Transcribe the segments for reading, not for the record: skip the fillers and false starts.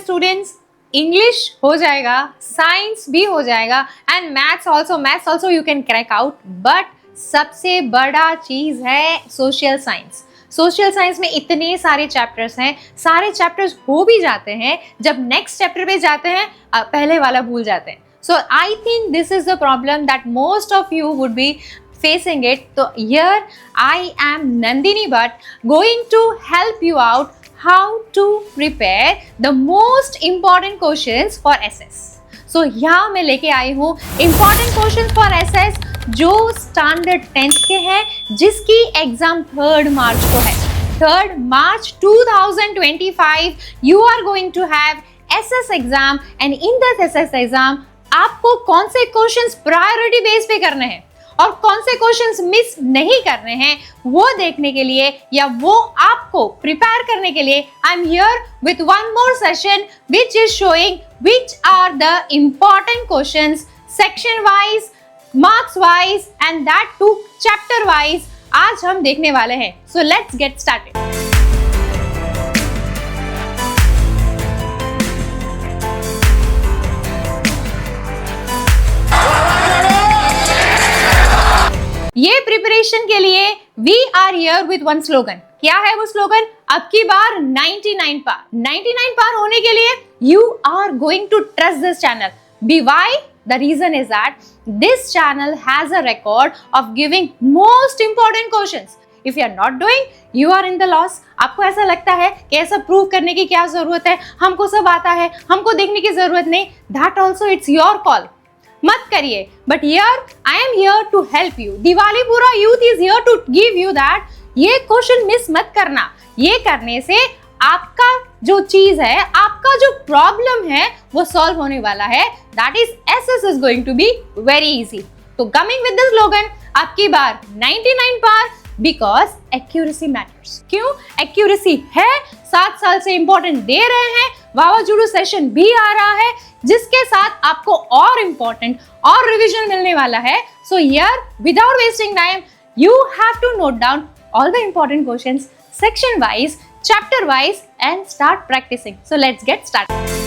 Students, English हो जाएगा, science भी हो जाएगा and maths also you can crack out, but सबसे बड़ा चीज है सोशल साइंस। सोशल साइंस में इतने सारे चैप्टर्स हैं, सारे चैप्टर्स हो भी जाते हैं, जब नेक्स्ट चैप्टर पे जाते हैं पहले वाला भूल जाते हैं। So I think this is the problem that most of you would be facing it. So here I am Nandini Bhatt going to help you out how to prepare the most important questions for SS. So यहाँ मैं लेके आई हूँ important questions for SS जो standard 10th के हैं, जिसकी exam 3rd मार्च को है। 3rd March 2025 you are going to have SS exam and in this SS exam आपको कौन से क्वेश्चंस प्रायोरिटी बेस पे करने हैं और कौन से क्वेश्चंस मिस नहीं करने हैं वो देखने के लिए या वो आपको प्रिपेयर करने के लिए I am here with one more session which is showing which are the important questions section wise, marks wise and that to chapter wise आज हम देखने वाले हैं। So let's get started. ये प्रिपरेशन के लिए we are here with one slogan. क्या है वो स्लोगन? अब की बार 99 पार। 99 पार होने के लिए you are going to trust this channel. Be why? The reason is that this channel has a record of giving most important questions. If you are not doing you are in the loss. आपको ऐसा लगता है कि ऐसा prove करने की क्या जरूरत है, हमको सब आता है, हमको देखने की जरूरत नहीं। That also it's your call, मत करिए। But here I am here to help you. Diwalipura youth is here to give you that ये क्वेश्चन मिस मत करना। ये करने से आपका जो चीज है, आपका जो प्रॉब्लम है वो सॉल्व होने वाला है। That is SS is going to be very easy. तो कमिंग विद दिस स्लोगन, आपकी बार 99 पार बिकॉज एक्यूरेसी मैटर्स। क्यों एक्यूरेसी है? 7 साल से इंपॉर्टेंट दे रहे हैं, वावाजुडू सेशन भी आ रहा है जिसके साथ आपको और इंपॉर्टेंट और रिवीजन मिलने वाला है। So here without wasting time you have to note down all the important questions section wise, chapter wise and start practising. So let's get started.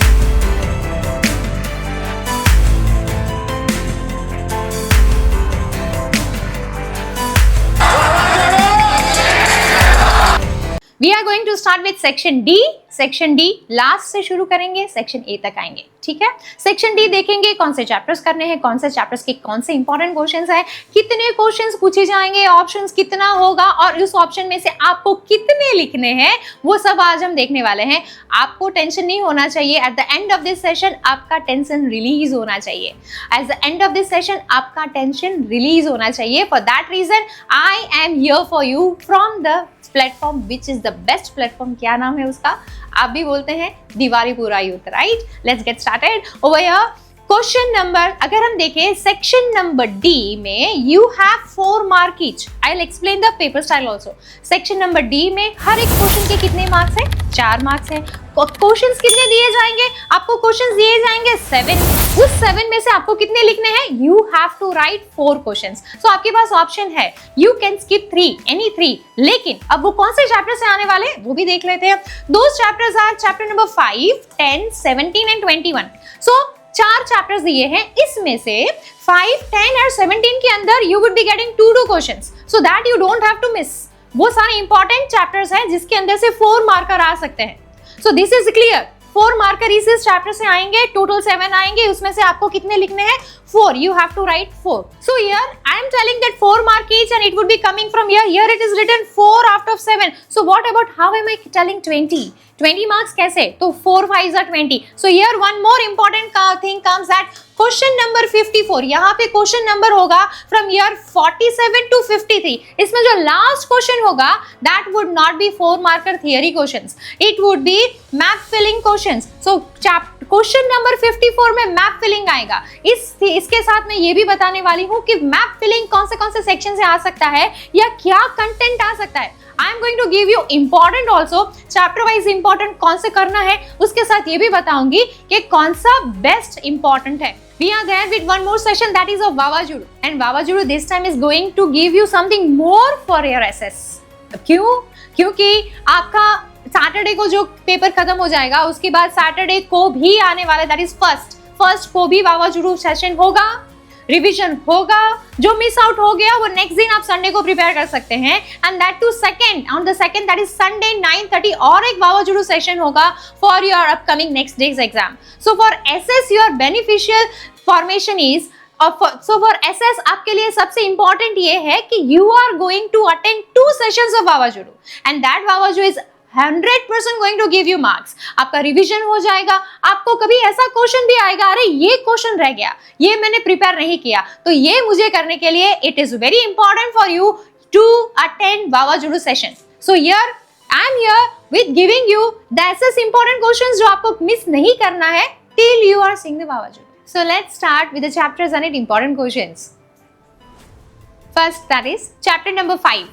We are going to start with section D. Section D last से शुरू करेंगे, section A तक आएंगे, ठीक है। Section D देखेंगे कौन से चैप्टर्स करने हैं, कौन से चैप्टर्स के कौन से इंपॉर्टेंट क्वेश्चंस हैं, कितने क्वेश्चंस पूछे जाएंगे, ऑप्शंस कितना होगा और उस ऑप्शन में से आपको कितने लिखने हैं, वो सब आज हम देखने वाले हैं। आपको टेंशन नहीं होना चाहिए। At the end of this session आपका टेंशन रिलीज होना चाहिए। At the end of this session आपका टेंशन रिलीज होना चाहिए। For that reason I am here for you from the platform which is the best platform. क्या नाम है उसका? आप भी बोलते हैं Diwalipura youth, right. Let's get started. Over here question number, अगर हम देखें सेक्शन नंबर डी में you have 4 mark each. I will explain the paper style also. Section number D में हर एक क्वेश्चन के कितने मार्क्स हैं? 4 मार्क्स हैं। क्वेश्चंस कितने दिए जाएंगे? आपको क्वेश्चंस दिए जाएंगे 7। उस 7 में से आपको कितने लिखने हैं? You have to write 4 questions. So आपके पास ऑप्शन है, यू कैन स्किप 3, एनी 3। लेकिन अब वो कौन से चैप्टर से आने वाले वो भी देख लेते हैं। दो chapters our chapter number 5, 10, 17 and 21। So 4 chapters दिए हैं, इसमें से 5, 10 और 17 के अंदर you would be getting 2 questions so that you don't have to miss. वो सारे इंपॉर्टेंट चैप्टर्स हैं जिसके अंदर से 4 मार्कर आ सकते हैं। सो दिस इज क्लियर। 4 मार्कर इस चैप्टर से आएंगे, टोटल 7 आएंगे, उसमें से आपको कितने लिखने हैं? 4. You have to write 4. So here I am telling that 4 mark each and it would be coming from here. Here it is written 4 out of 7. So what about how am I telling 20? 20 marks कैसे? तो 4 5s are 20. So here one more important thing comes that question number 54, यहाँ पे question number होगा from year 47 to 53। इसमें जो last question होगा that would not be 4 marker theory questions, it would be map filling questions. So question number 54 में map filling आएगा। इसके साथ मैं ये भी बताने वाली हूँ कि मैप फिलिंग कौन से सेक्शन से आ सकता है या क्या कंटेंट आ सकता है। I am going to give you important also, chapter wise important कौन से करना है, उसके साथ ये भी बताऊंगी कि कौन सा बेस्ट इंपॉर्टेंट है। We are there with one more session that is of वावाजुडू and वावाजुडू this time is going to give you something more for your SS। क्यों? क्योंकि आपका सैटरडे को जो पेपर खत्म हो जाएगा उसके बाद सैटरडे को भी आने वाला, दैट इज फर्स्ट को भी वावाजुरू सेशन होगा, रिवीजन होगा। जो मिस आउट हो गया वो नेक्स्ट दिन आप संडे को प्रिपेयर कर सकते हैं, and that too second, on the second that is Sunday 9:30 और एक वावाजुरू सेशन होगा for your upcoming next days exam. So for SS your beneficial formation is, so for SS आपके लिए सबसे इंपॉर्टेंट ये है कि you are going to attend 2 sessions of वावाजुरू, एंड दैट वावाजुरू is 100% going to give you marks. आपका revision हो जाएगा। आपको कभी ऐसा क्वेश्चन भी आएगा, अरे ये क्वेश्चन रह गया, ये मैंने प्रिपेयर नहीं किया, तो ये मुझे करने के लिए it is very important for you to attend वावाजुरू session. So here I am here with giving you the SS important questions जो आपको मिस नहीं करना है till you are seeing the वावाजुरू। So let's start with the chapters and its important questions. First, that is chapter number 5,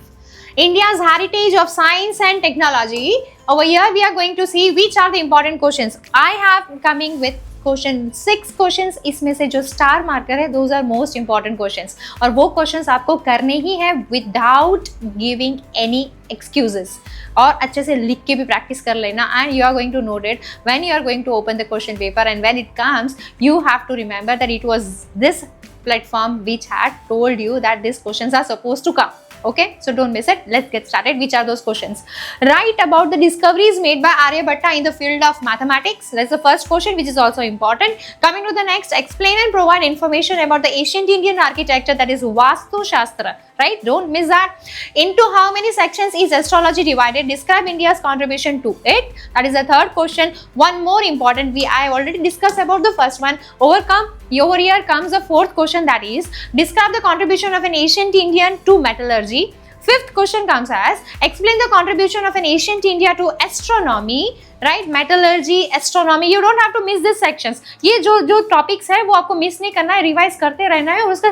India's heritage of science and technology. Over here we are going to see which are the important questions. I have coming with question 6 questions, इसमें से जो star marker है those are most important questions, और वो questions आपको करने ही है without giving any excuses, और अच्छे से लिख के भी प्रैक्टिस कर लेना, and you are going to note it when you are going to open the question paper, and when it comes you have to remember that it was this platform which had told you that these questions are supposed to come. Okay, so don't miss it. Let's get started. Which are those questions? Write about the discoveries made by Aryabhatta in the field of mathematics. That's the first question, which is also important. Coming to the next, explain and provide information about the ancient Indian architecture, that is Vastu Shastra. Right? Don't miss that. Into how many sections is astrology divided? Describe India's contribution to it. That is the third question. One more important, I already discussed about the first one. Over here comes the fourth question, that is describe the contribution of an ancient Indian to metallurgy. Fifth question comes as explain the contribution of an ancient India to astronomy. Right? Metallurgy, astronomy. You don't have to miss these sections. ये जो topics है वो आपको miss नहीं करना है, revise करते रहना है, और उसका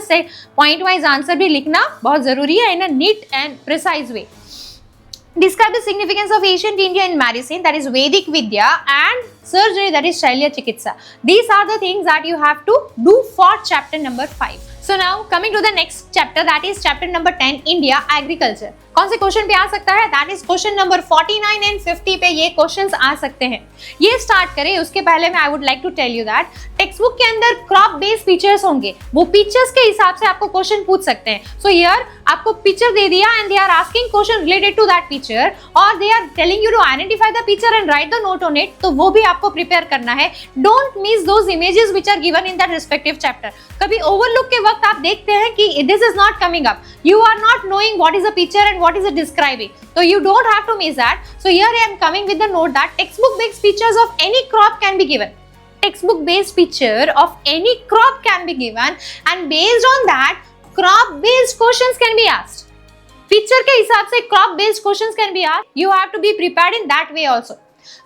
पॉइंट वाइज आंसर भी लिखना बहुत जरूरी है in a neat and precise way. Describe the significance of ancient India in medicine, that is Vedic Vidya, and surgery, that is Shailya Chikitsa. These are the things that you have to do for chapter number 5. So now coming to the next chapter, that is chapter number 10, India Agriculture. कौन से question पे आ सकता है? That is question number 49 and 50 पे ये questions आ सकते हैं. ये स्टार्ट करें उसके पहले मैं I would like to tell you that text book के अंदर क्रॉप बेस्ड फीचर्स होंगे, वो पिक्चर्स के हिसाब से आपको क्वेश्चन पूछ सकते हैं. सो हियर आपको पिक्चर दे दिया and they are asking question related to that picture, और they are telling you to identify the picture and write the note on it. तो वो भी आपको प्रिपेयर करना है. Don't miss those images which are given in that respective chapter. कभी overlook के वक्त आप देखते हैं कि this is not coming up, you are not knowing what is a picture and what is a describing. So you don't have to miss that. So here I am coming with the note that textbook based pictures of any crop can be given. Textbook based picture of any crop can be given, and based on that crop based questions can be asked. Picture के हिसाब से crop based questions can be asked. You have to be prepared in that way also.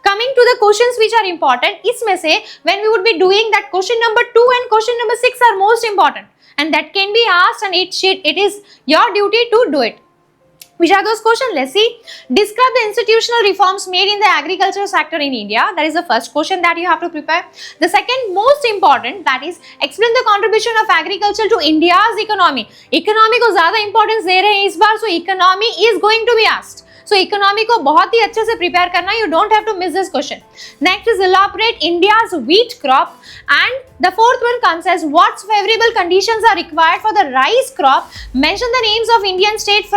Coming to the questions which are important, इसमें से when we would be doing that question number 2 and question number 6 are most important, and that can be asked, and it is your duty to do it. Which are those questions? Let's see. Describe the institutional reforms made in the agriculture sector in India. That is the first question that you have to prepare. The second most important, that is explain the contribution of agriculture to India's economy. Economy को ज़्यादा importance दे रहे हैं इस बार, so economy is going to be asked. So economy को बहुत ही अच्छे से prepare करना. You don't have to miss this question. Next is elaborate India's wheat crop, and the fourth one comes as what favorable conditions are required for the rice crop. Mention the names of Indian state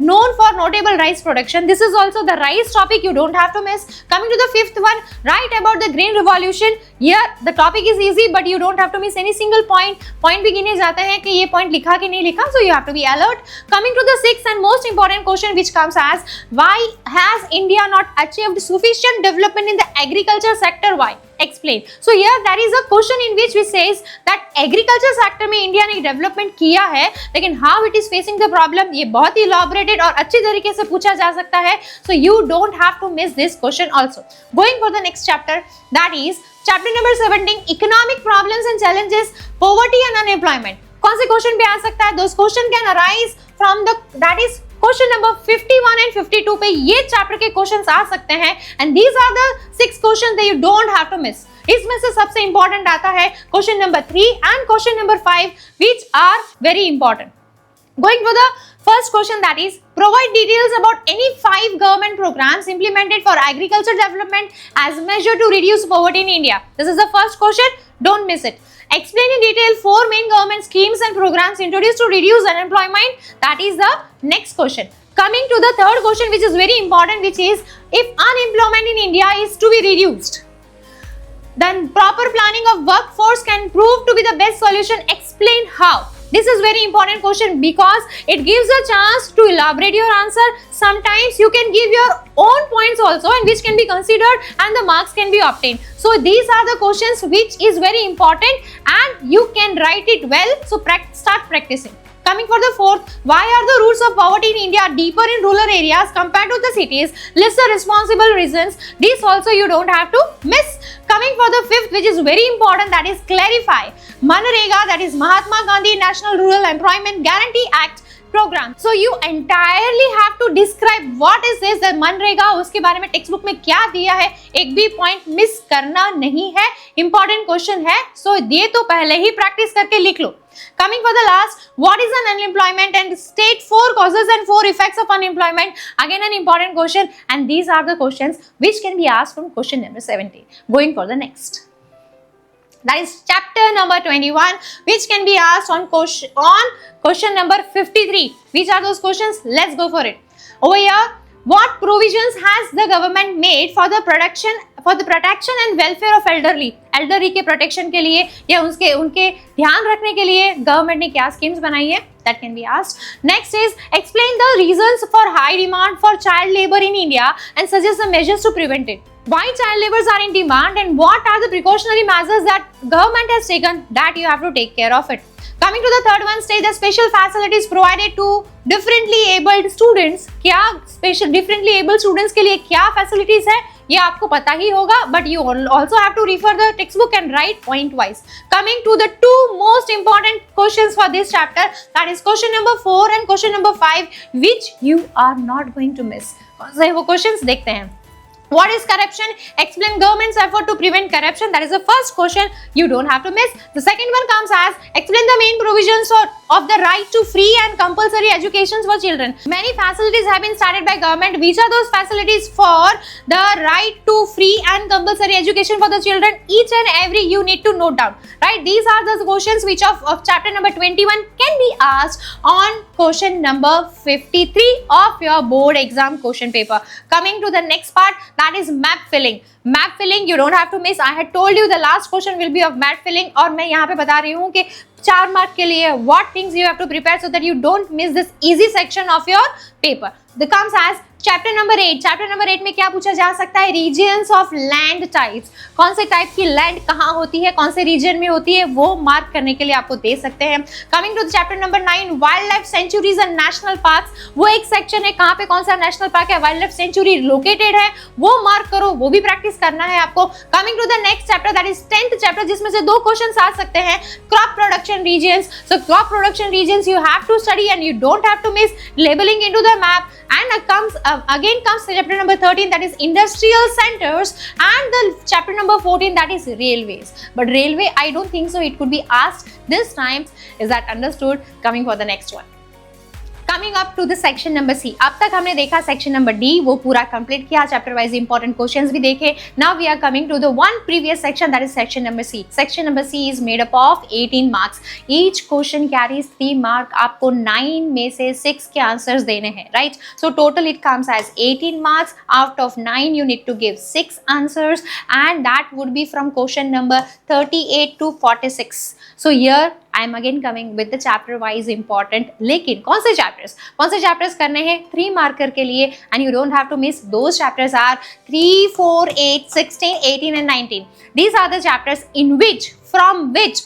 known for notable rice production. This is also the rice topic. You don't have to miss. Coming to the fifth one, write about the green revolution. Here the topic is easy, but you don't have to miss any single point. Point भी गिने जाते हैं कि ये point लिखा कि नहीं लिखा. So you have to be alert. Coming to the sixth and most important question, which comes as why has India not achieved sufficient development in the agriculture sector? Why? Explain. So here there is a question in which we says that agriculture sector में India ने development किया है, लेकिन how it is facing the problem, ये बहुत ही elaborated और अच्छी तरीके से पूछा जा सकता है. So you don't have to miss this question also. Going for the next chapter, that is chapter number 17, economic problems and challenges, poverty and unemployment. कौन से क्वेश्चन पे आ सकता है? Those question can arise from the, that is question number 51 and 52 पे ये chapter के questions आ सकते हैं, and these are the 6 questions that you don't have to miss. इसमें से सबसे इंपॉर्टेंट आता है question number 3 and question number 5 which are very important. Going for the First question, that is provide details about any 5 government programs implemented for agriculture development as measure to reduce poverty in India. This is the first question, don't miss it. Explain in detail 4 main government schemes and programs introduced to reduce unemployment. That is the next question. Coming to the third question, which is very important, which is if unemployment in India is to be reduced, then proper planning of workforce can prove to be the best solution. Explain how. This is very important question because it gives a chance to elaborate your answer. Sometimes you can give your own points also, and which can be considered and the marks can be obtained. So these are the questions which is very important and you can write it well. So start practicing. Coming for the fourth, why are the roots of poverty in India deeper in rural areas compared to the cities? List the responsible reasons. This also you don't have to miss. Coming for the fifth, which is very important, that is clarify. MNREGA, that is Mahatma Gandhi National Rural Employment Guarantee Act program. So you entirely have to describe what is this, the MNREGA, उसके बारे में text book में क्या दिया है, एक भी point miss करना नहीं है, इंपॉर्टेंट क्वेश्चन है. सो ये तो पहले ही प्रैक्टिस करके लिख लो. Coming for the last, what is an unemployment and state 4 causes and 4 effects of unemployment. Again an important question, and these are the questions which can be asked from question number 17. Going for the next. That is chapter number 21, which can be asked on question number 53. Which are those questions? Let's go for it. Over here, what provisions has the government made for the protection and welfare of elderly? Elderly के protection के लिए या उनके ध्यान रखने के लिए government ने क्या schemes बनाई है? That can be asked. Next is explain the reasons for high demand for child labor in India and suggest the measures to prevent it. Why child labors are in demand and what are the precautionary measures that government has taken that you have to take care of it. Coming to the third one, state the special facilities provided to differently abled students. क्या special differently abled students के लिए क्या facilities है ये आपको पता ही होगा, but you also have to refer the textbook and write point wise. Coming to the 2 most important questions for this chapter, that is question number 4 and question number 5, which you are not going to miss. वो questions देखते हैं. What is corruption? Explain government's effort to prevent corruption. That is the first question you don't have to miss. The second one comes as explain the main provisions of the right to free and compulsory education for children. Many facilities have been started by government. Which are those facilities for the right to free and compulsory education for the children? Each and every you need to note down. Right? These are the questions which of chapter number 21 can be asked on question number 53 of your board exam question paper. Coming to the next part, that is map filling. Map filling you don't have to miss. I had told you the last question will be of map filling, और मैं यहाँ पे बता रही हूँ कि 4 mark के लिए what things you have to prepare so that you don't miss this easy section of your paper. That comes as chapter number 8. Chapter number 8 में क्या पूछा जा सकता है? Regions of land types. कौन से टाइप की लैंड कहाँ होती है, कौन से रीजन में होती है, वो मार्क करने के लिए आपको दे सकते हैं. Coming to chapter number 9, wildlife sanctuaries and national parks. वो एक सेक्शन है कहाँ पे कौन सा नेशनल पार्क है, वाइल्ड लाइफ सेंचुरी लोकेटेड है, वो मार्क करो, वो भी प्रैक्टिस करना है आपको. Coming to the next chapter, that is 10th chapter, जिसमें से 2 क्वेश्चन आ सकते हैं. Crop production regions. So crop production regions you have to study and you don't have to miss. Labelling into the map, and again comes chapter number 13, that is industrial centers, and the chapter number 14, that is railways. But railway I don't think so it could be asked this time. Is that understood? Coming for the next one. Coming up to the section number C. अब तक हमने देखा section number D, वो पूरा complete किया, chapter wise important questions भी देखे. Now we are coming to the one previous section, that is section number C. Section number C is made up of 18 marks. Each question carries 3 mark. आपको 9 में से 6 के answers देने हैं, right? So total it comes as 18 marks. Out of 9 you need to give 6 answers, and that would be from question number 38 to 46. So here I am again coming with the chapter wise important. लेकिन कौन से chapters करने हैं 3 marker के लिए, and you don't have to miss. Those chapters are 3, 4, 8, 16, 18 and 19. These are the chapters from which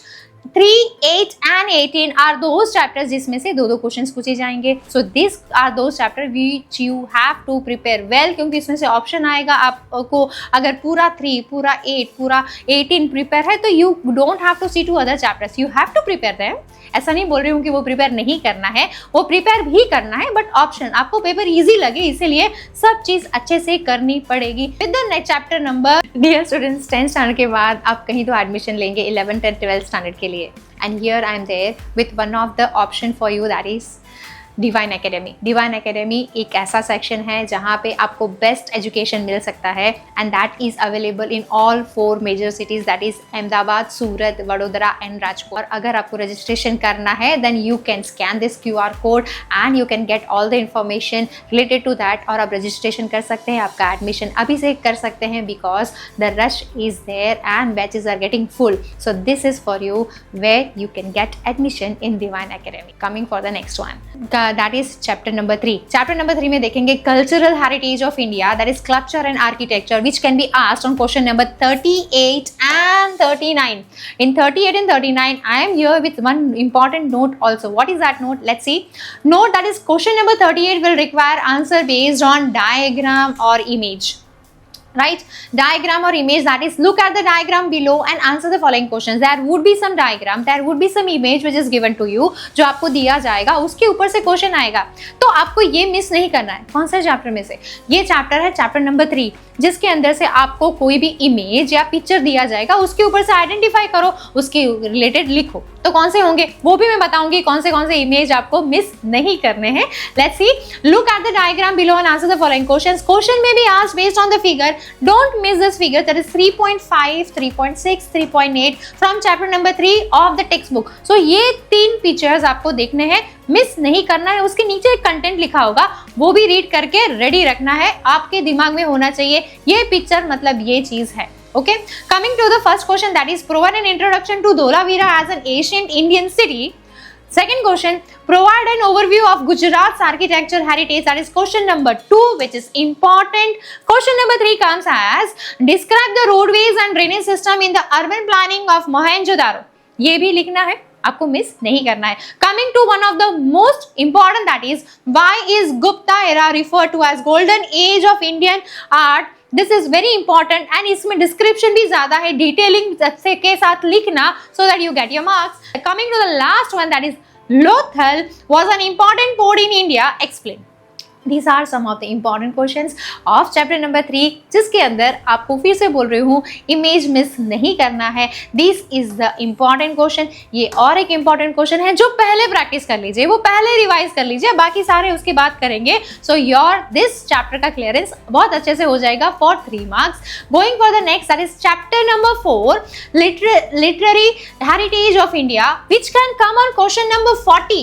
3, 8 and 18 are those chapters जिसमें से 2 questions पूछे जाएंगे. So these are those chapters which you have to prepare well, क्योंकि इसमें से option आएगा आपको. अगर पूरा 3, पूरा 8, पूरा 18 प्रिपेयर है तो you don't have to see to other chapters. You have to prepare them. ऐसा नहीं बोल रही हूँ कि वो प्रिपेयर नहीं करना है, वो प्रिपेयर भी करना है, बट ऑप्शन आपको पेपर इजी लगे इसीलिए सब चीज अच्छे से करनी पड़ेगी. With the next chapter number, dear students, 10th standard के बाद आप कहीं तो एडमिशन लेंगे 11th and 12th स्टैंडर्ड के लिए, and here I am there with one of the option for you, that is Divine Academy. Divine Academy एक ऐसा सेक्शन है जहाँ पे आपको बेस्ट एजुकेशन मिल सकता है and that is available in all 4 major cities, that is Ahmedabad, Surat, Vadodara and Rajkot. और अगर आपको रजिस्ट्रेशन करना है then you can scan this QR code and you can get all the information related to that और आप रजिस्ट्रेशन कर सकते हैं, आपका एडमिशन अभी से कर सकते हैं because the rush is there and batches are getting full. So this is for you where you can get admission in Divine Academy. Coming for the next one, that is chapter number 3. Chapter number 3 में देखेंगे cultural heritage of India, that is sculpture and architecture, which can be asked on question number 38 and 39. In 38 and 39, I am here with one important note also. What is that note? Let's see. Note that is question number 38 will require answer based on diagram or image. Right, diagram or image, that is look at the diagram below and answer the following questions. There would be some diagram, there would be some image which is given to you, जो आपको दिया जाएगा, उसके ऊपर से question आएगा, तो आपको ये मिस नहीं करना है। कौन सा चैप्टर में से? ये चैप्टर है चैप्टर नंबर 3, जिसके अंदर से आपको कोई भी इमेज या पिक्चर दिया जाएगा, उसके ऊपर से आइडेंटिफाई करो, उसके रिलेटेड लिखो। तो कौन से होंगे वो भी मैं बताऊंगी, कौन से इमेज आपको मिस नहीं करने हैं। Let's see, look at the diagram below and answer the following questions. Question में भी asked based on the figure, don't miss this figure, that is 3.5, 3.6, 3.8 from chapter number 3 of the textbook. So ये 3 pictures आपको देखने हैं, miss नहीं करना है। उसके नीचे एक कंटेंट लिखा होगा, वो भी रीड करके रेडी रखना है, आपके दिमाग में होना चाहिए ये पिक्चर मतलब ये चीज है। Okay, coming to the first question, that is provide an introduction to Dholavira as an ancient Indian city. Second question, provide an overview of Gujarat's architecture heritage, that is question number 2, which is important. Question number 3 comes as describe the roadways and drainage system in the urban planning of Mohenjo-daro. ये भी लिखना है, आपको miss नहीं करना है। Coming to one of the most important, that is why is Gupta era referred to as golden age of Indian art? This is very important and इसमें description भी ज्यादा है, डिटेलिंग के साथ लिखना so that you get your marks. Coming to the last one, that is Lothal was an important port in India, explain. These are some of the important questions of chapter number 3, जिसके अंदर आपको फिर से बोल रही हूँ इमेज मिस नहीं करना है। This is the important question। ये और एक important question है जो पहले प्रैक्टिस कर लीजिए, वो पहले रिवाइज कर लीजिए, बाकी सारे उसके बाद करेंगे। So your this chapter का क्लियरेंस बहुत अच्छे से हो जाएगा for 3 marks। Going for the next, that is chapter number 4, literary heritage of India, which can come on question number 40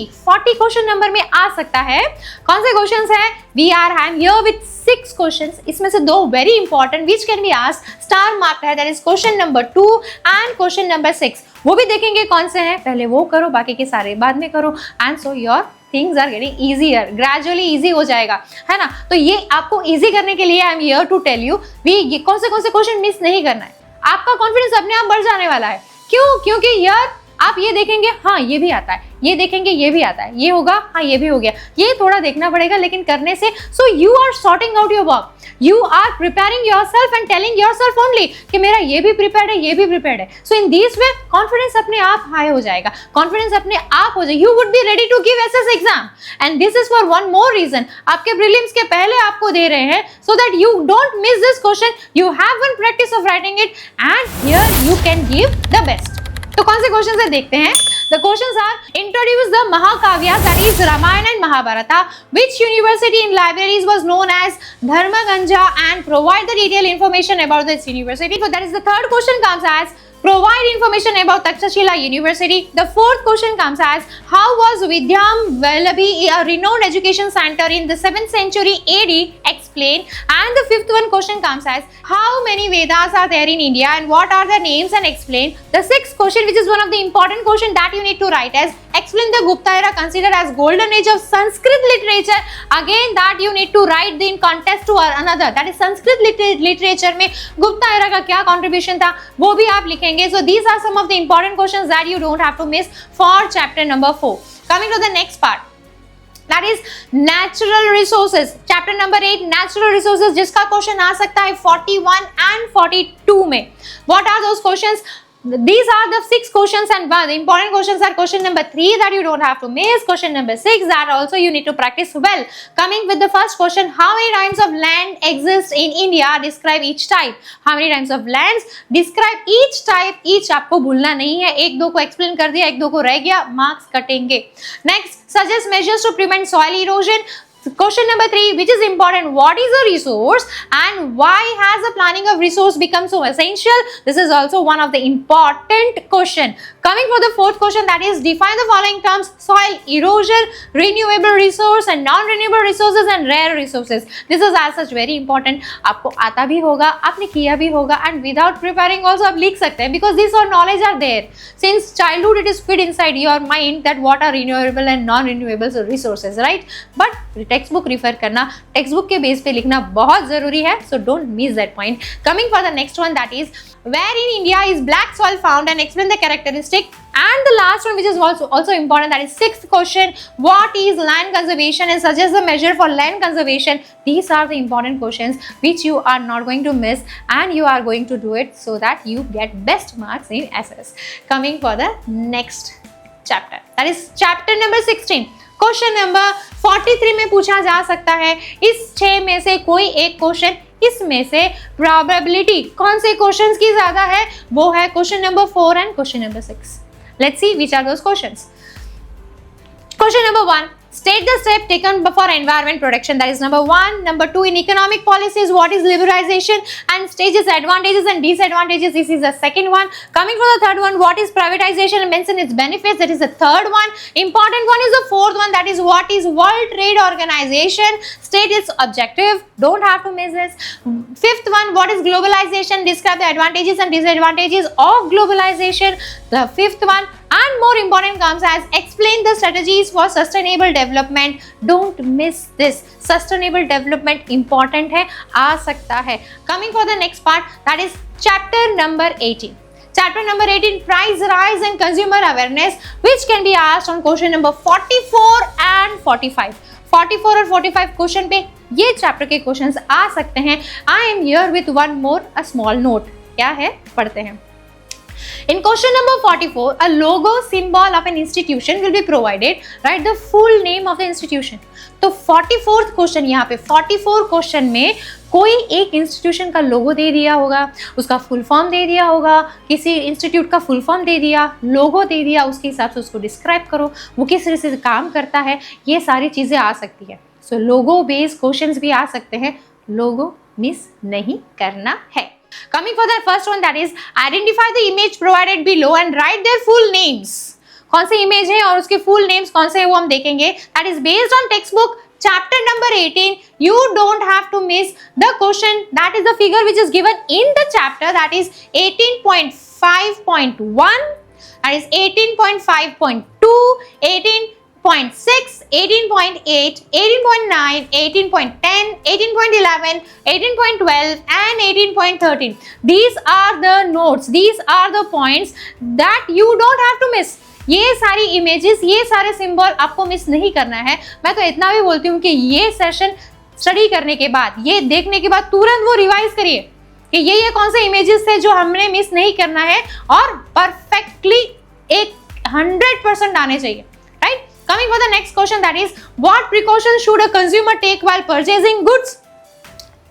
question number में आ सकता है। कौन से क्वेश्चंस है? I am here with 6 questions, इसमें से 2 very important which can be asked, star marked है, that is question number 2 and question number 6। वो भी देखेंगे कौन से हैं, पहले वो करो, बाकी के सारे बाद में करो, and so your things are getting easier, gradually easy हो जाएगा, है ना। तो ये आपको easy करने के लिए I am here to tell you, ये कौन से क्वेश्चन मिस नहीं करना है। आपका कॉन्फिडेंस अपने आप बढ़ जाने वाला है। क्यों? क्योंकि यार आप ये देखेंगे, हाँ ये भी आता है, ये देखेंगे ये भी आता है, ये होगा, हाँ ये भी हो गया, ये थोड़ा देखना पड़ेगा लेकिन करने से, so you are sorting out your work, you are preparing yourself and telling yourself only कि मेरा ये भी प्रिपेयर्ड है, ये भी प्रिपेयर्ड है। सो इन दिस वे कॉन्फिडेंस अपने आप हाई हो जाएगा, कॉन्फिडेंस अपने आप हो जाएगा, you would be ready to give SS exam. And this is for one more reason, आपके प्रीलिम्स के पहले आपको दे रहे हैं so that you don't miss this question, you have one practice of writing it and here you can give the best. तो कौन से क्वेश्चन है देखते हैं। The questions are, introduce the Mahakavyas, that is Ramayana and Mahabharata. Which university in libraries was known as Dharmaganja, and provide the detailed information about this university. So that is the third question comes as, provide information about Takshashila University. The fourth question comes as, how was Vidyam Vallabhi a renowned education center in the 7th century AD? Explain. And the fifth one question comes as, how many Vedas are there in India and what are their names, and explain. The sixth question, which is one of the important question that you need to write as, explain the Gupta era considered as golden age of Sanskrit literature. Again that you need to write in context to another, that is Sanskrit literature में Gupta era का क्या contribution था वो भी आप लिखेंगे। So these are some of the important questions that you don't have to miss for chapter number 4. Coming to the next part, that is natural resources. Chapter number 8, natural resources, जिसका question आ सकता है 41 and 42 में। What are those questions? These are the 6 questions, and the important questions are question number 3 that you don't have to miss, question number 6 that also you need to practice well. Coming with the first question, how many types of land exist in India? Describe each type. How many types of lands? Describe each type. Each आपको भूलना नहीं है, एक दो को explain कर दिया, एक दो को रह गया, marks कटेंगे. Next, suggest measures to prevent soil erosion. Question number 3, which is important, what is a resource and why has the planning of resource become so essential? This is also one of the important question. Coming for the fourth question, that is define the following terms: soil erosion, renewable resource and non-renewable resources and rare resources. This is as such very important. आपको आता भी होगा, आपने किया भी होगा, and without preparing also आप लिख सकते हैं, because these all knowledge are there. Since childhood it is fit inside your mind that what are renewable and non-renewable resources, right? But text book refer करना, टेक्स्ट बुक के base पे लिखना बहुत जरूरी है, so don't miss that point. Coming for the next one, that is where in India is black soil found and explain the characteristic. And the last one, which is also important, that is sixth question, what is land conservation and suggest the measure for land conservation. These are the important questions which you are not going to miss, and you are going to do it so that you get best marks in SS. Coming for the next chapter, that is chapter number 16. Question number 43 में पूछा जा सकता है, इस 6 में से कोई एक क्वेश्चन, इसमें से प्रोबेबिलिटी कौन से क्वेश्चंस की ज्यादा है, वो है question number 4 and question number 6. Let's see which are those questions. Question number 1, state the step taken for environment protection. That is number 1. Number 2, in economic policies, what is liberalization and stages advantages and disadvantages. This is the second one. Coming for the third one, what is privatization and mention its benefits. That is the third one. Important one is the fourth one, that is what is World Trade Organization. State its objective. Don't have to miss this. Fifth one, what is globalization. Describe the advantages and disadvantages of globalization. The fifth one. And more important comes as explain the strategies for sustainable development. Don't miss this. Sustainable development important है, आ सकता है. Coming for the next part, that is chapter number 18. Chapter number 18, price rise and consumer awareness, which can be asked on question number 44 and 45. 44 और 45 question पे ये chapter के questions आ सकते हैं. I am here with one more a small note. क्या है, पढ़ते हैं. In question number 44, a logo symbol of an institution will be provided. Write the full name of the institution. तो 44th क्वेश्चन, यहाँ पे 44 क्वेश्चन में कोई एक इंस्टीट्यूशन का लोगो दे दिया होगा, उसका फुल फॉर्म दे दिया होगा, किसी इंस्टीट्यूट का फुल फॉर्म दे दिया, लोगो दे दिया, उसके हिसाब से उसको डिस्क्राइब करो, वो किस तरह से काम करता है, ये सारी चीज़ें आ सकती है. सो लोगो बेस्ड क्वेश्चंस भी आ सकते हैं, लोगो मिस नहीं करना है. Coming for the first one, that is identify the image provided below and write their full names. कौन से इमेज है और उसके full names कौन से है वो हम देखेंगे. That is based on textbook chapter number 18. You don't have to miss the question. That is the figure which is given in the chapter. That is 18.5.1. That is 18.5.2. 18.6, 18.8, 18.9, 18.10, 18.11, 18.12 and 18.13. These are the notes, these are the points that you don't have to miss. ये सारी images, ये सारे symbol आपको miss नहीं करना है. मैं तो इतना भी बोलती हूँ कि ये सेशन स्टडी करने के बाद, ये देखने के बाद तुरंत वो रिवाइज करिए कि ये कौन से इमेजेस थे जो हमने मिस नहीं करना है, और परफेक्टली एक 100% आने चाहिए. Right. Coming for the next question, that is what precautions should a consumer take while purchasing goods.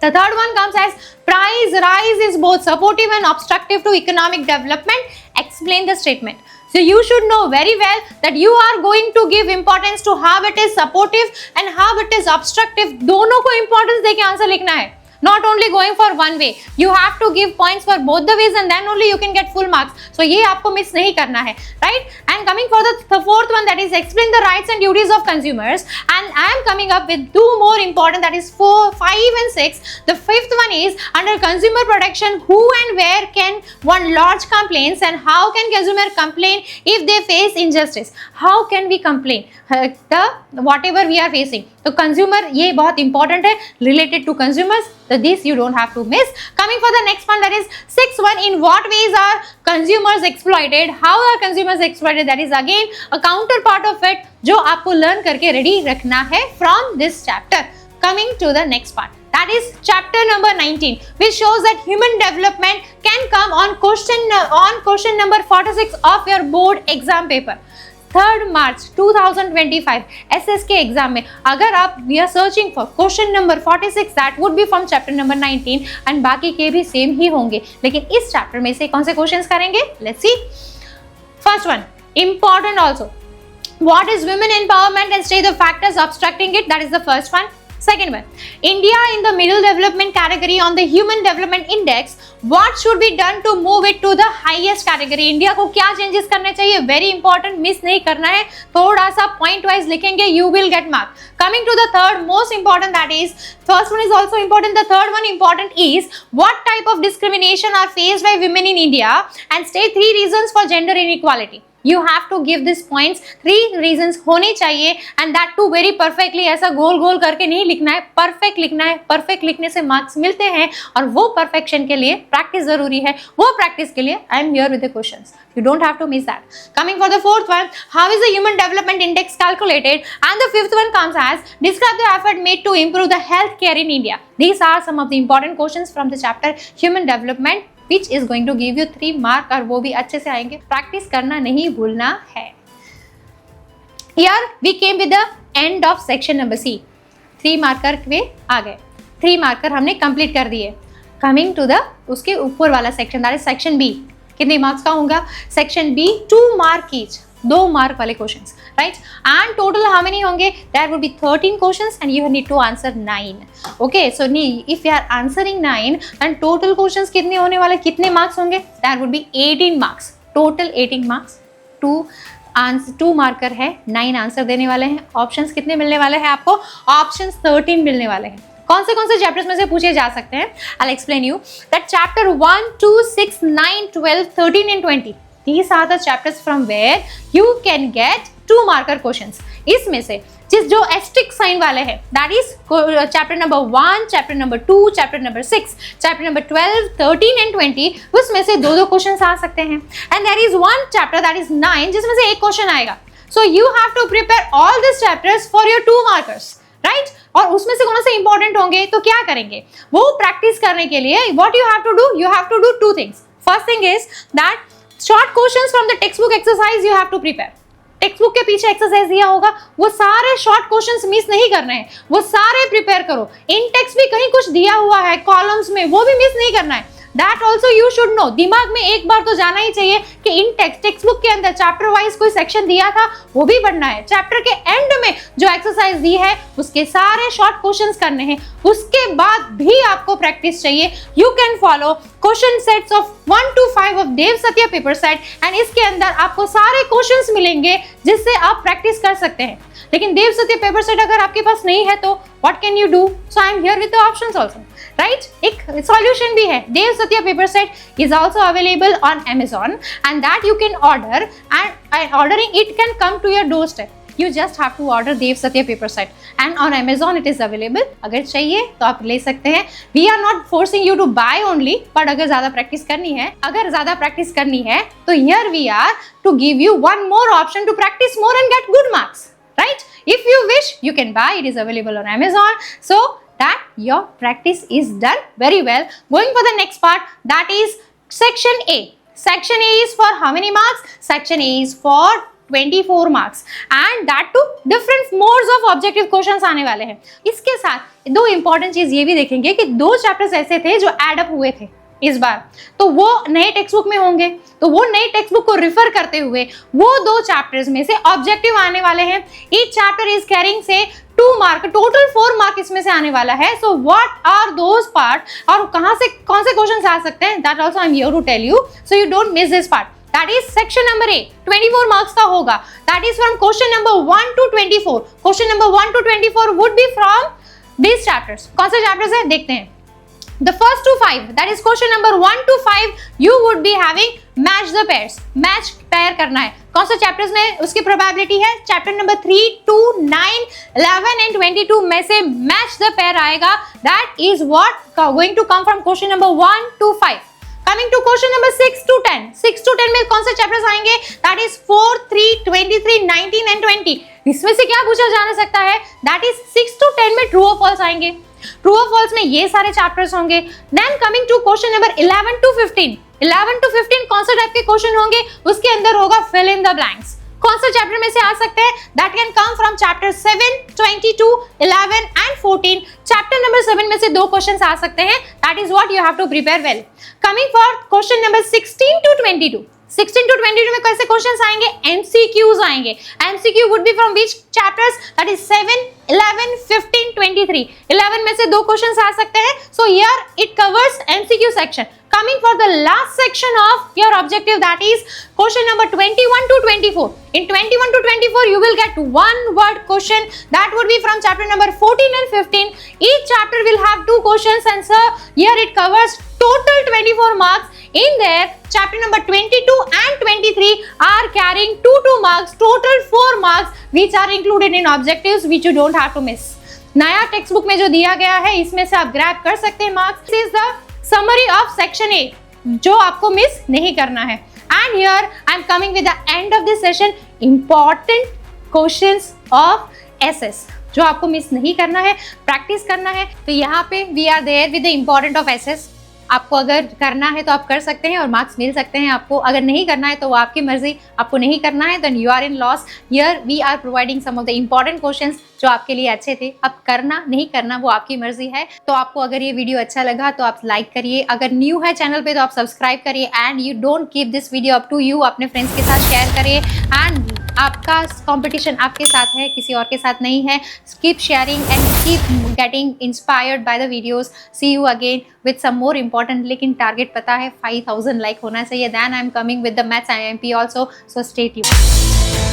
The third one comes as price rise is both supportive and obstructive to economic development. Explain the statement. So you should know very well that you are going to give importance to how it is supportive and how it is obstructive. दोनों को importance देके answer लिखना है. Not only going for one way, you have to give points for both the ways, and then only you can get full marks. So ये आपको miss नहीं करना है, right? And coming for the fourth one, that is explain the rights and duties of consumers. And I am coming up with two more important, that is 4, 5 and 6. The fifth one is under consumer protection, who and where can one lodge complaints, and how can consumer complain if they face injustice? How can we complain the whatever we are facing? तो consumer ये बहुत important है, related to consumers. So this you don't have to miss. Coming for the next one, that is 6.1. In what ways are consumers exploited? How are consumers exploited? That is again a counterpart of it, जो आपको learn करके ready रखना है from this chapter. Coming to the next part. that is chapter number 19, which shows that human development can come on question number 46 of your board exam paper. 3rd March 2025 SSK exam में अगर आप we are searching for question number 46 that would be from chapter number 19 and बाकी के भी same ही होंगे, लेकिन इस chapter में से कौन से क्वेश्चंस करेंगे, let's see. First one important also, what is women empowerment and state the factors obstructing it, that is the first one. Second one, India in the middle development category on the human development index, what should be done to move it to the highest category? India को क्या changes करने चाहिए, very important, miss नहीं करना है, थोड़ा सा point wise लिखेंगे, you will get mark. Coming to the third most important, that is, first one is also important, the third one important is what type of discrimination are faced by women in India and state 3 reasons for gender inequality. You have to give these points, 3 reasons होने चाहिए and that too very perfectly, ऐसा गोल गोल करके नहीं लिखना है, perfect लिखना है. Perfect लिखने से मार्क्स मिलते हैं और वो परफेक्शन के लिए प्रैक्टिस जरूरी है. वो प्रैक्टिस के लिए I am here with the questions, you don't have to miss that. Coming for the fourth one, how is the human development index calculated, and the fifth one comes as describe the effort made to improve the health care in India. These are some of the important questions from the chapter human development, which is going to give you 3 mark और वो भी अच्छे से आएंगे. Practice करना नहीं भूलना है. Here we came with the end of section number C. 3 marker पे आ गए, 3 मार्कर हमने कंप्लीट कर दिए. Coming to the उसके ऊपर वाला section, that is section B. कितने मार्क्स का होगा, section B 2 mark each, 2 mark वाले questions, right. And total how many होंगे, there would be 13 questions and you need to answer 9. Okay, so if you are answering 9 and total questions कितने होने वाले, कितने marks होंगे, there would be 18 marks, total 18 marks. 2 marker है, 9 answer देने वाले हैं. ऑप्शंस कितने मिलने वाले हैं आपको, ऑप्शंस 13 मिलने वाले हैं. कौन से चैप्टर्स में से पूछे जा सकते हैं, I explain you that chapter 1, 2, 6, 9, 12, 13 and 20. These are the chapters from where you can get 2 marker questions. इसमें से जो asterisk sign वाले हैं, that is chapter number 1, chapter number 2, chapter number 6, chapter number 12, 13 and 20, उसमें से 2 questions आ सकते हैं. And there is one chapter that is 9 जिसमें से एक question आएगा. So you have to prepare all these chapters for your 2 markers, right? और उसमें से कौन से इंपॉर्टेंट होंगे, तो क्या करेंगे, वो प्रैक्टिस करने के लिए what you have to do, you have to do 2 things. First thing is that short questions from the textbook exercise you have to prepare. Text book के पीछे एक्सरसाइज दिया होगा, वो सारे शॉर्ट क्वेश्चंस मिस नहीं करने हैं, वो सारे प्रिपेयर करो. इन टेक्स्ट भी कहीं कुछ दिया हुआ है कॉलम्स में, वो भी मिस नहीं करना है. That also you should know, दिमाग में एक बार तो जाना ही चाहिए कि इन टेक्स्ट बुक के अंदर चैप्टर वाइज कोई सेक्शन दिया था, वो भी पढ़ना है. चैप्टर के एंड में जो एक्सरसाइज दी है उसके सारे शॉर्ट क्वेश्चंस करने हैं. उसके बाद भी आपको प्रैक्टिस चाहिए. You can follow question sets of 1 to 5 of Dev Satya paper set and इसके अंदर आपको सारे क्वेश्चंस मिलेंगे जिससे आप प्रैक्टिस कर सकते हैं. लेकिन देव सत्या पेपर सेट अगर आपके पास नहीं है तो what can you do, so I am here with the options also, right. एक सॉल्यूशन भी है, Dev Satya paper set is also available on Amazon and that you can order and ordering it can come to your doorstep. You just have to order Dev Satya paper set and on Amazon it is available. अगर चाहिए तो आप ले सकते हैं. We are not forcing you to buy only, but अगर ज़्यादा practice करनी है, तो here we are to give you one more option to practice more and get good marks, right? If you wish, you can buy. It is available on Amazon, so that your practice is done very well. Going for the next part, that is section A. Section A is for how many marks? Section A is for 24 marks and that too different modes of objective questions आने वाले हैं. इसके साथ 2 important चीज ये भी देखेंगे कि 2 चैप्टर्स ऐसे थे जो एड अप हुए थे इस बार, तो वो नए टेक्स्ट बुक में होंगे, तो वो नए टेक्स्ट बुक को रिफर करते हुए वो 2 चैप्टर्स में से ऑब्जेक्टिव आने वाले हैं. ईच चैप्टर इज कैरिंग से 2 मार्क, टोटल 4 मार्क इसमें से आने वाला है. So what are those part और कहां से कौन से क्वेश्चंस आ सकते हैं, that also I am here to tell you, so you don't miss this part. That is section number A, 24 marks का होगा. That is from question number 1 to 24. Question number 1 to 24 would be from these chapters. कौन से chapters है देखते हैं. The first to 5, that is question number 1 to 5, you would be having match the pairs. Match pair करना है. कौन से chapters में उसकी probability है, chapter number 3, 2, 9, 11 and 22 में से match the pair आएगा. That is what going to come from question number 1 to 5. Coming to question number 6 to 10. 6 to 10 में कौन से चैप्टर्स आएंगे, that is 4, 3, 23, 19 and 20. इसमें से क्या पूछा जा सकता है, that is 6 to 10 में ट्रू और फॉल्स आएंगे. ट्रू और फॉल्स में ये सारे चैप्टर्स होंगे। Then coming to question number 11 to 15, 11 to 15 कौन सा टाइप के क्वेश्चन होंगे, उसके अंदर होगा फिल इन द ब्लैंक्स। कौन सा चैप्टर में से आ सकते हैं, that can come from chapter 7, 22, 11 and 14। Chapter number 7 में से 2 क्वेश्चंस आ सकते हैं, that is what you have to prepare well. Coming for question number 16 to 22, 16 to 22 में कैसे क्वेश्चंस आएंगे, एमसीक्यूज आएंगे। MCQ would be from which chapters, that is 7, 11, 15, 23। 11 में से 2 क्वेश्चंस आ सकते हैं, so here it covers MCQ section. Coming for the last section of your objective, that is question number 21 to 24. In 21 to 24 you will get one word question, that would be from chapter number 14 and 15. Each chapter will have 2 questions and sir here it covers total 24 marks. In there chapter number 22 and 23 are carrying 2 marks, total 4 marks which are included in objectives which you don't have to miss. नया text book में जो दिया गया है इसमें से आप grab कर सकते हैं marks. This is the summary of section A जो आपको मिस नहीं करना है। And here I am coming with the end of this session, important questions of SS जो आपको मिस नहीं करना है, प्रैक्टिस करना है। तो यहाँ पे we are there with the important of SS. आपको अगर करना है तो आप कर सकते हैं और मार्क्स मिल सकते हैं आपको, अगर नहीं करना है तो वो आपकी मर्जी, आपको नहीं करना है then you are in loss. Here we are providing some of the important questions जो आपके लिए अच्छे थे। अब करना नहीं करना वो आपकी मर्जी है। तो आपको अगर ये वीडियो अच्छा लगा तो आप लाइक करिए, अगर न्यू है चैनल पे तो आप सब्सक्राइब करिए and you don't keep this video up to you, अपने फ्रेंड्स के साथ शेयर करिए। एंड आपका कंपटीशन आपके साथ है, किसी और के साथ नहीं है। Keep sharing and keep getting inspired by the videos. See you again with some more important, लेकिन टारगेट पता है 5000 लाइक होना चाहिए। Then I am coming with the maths IMP also, so stay tuned.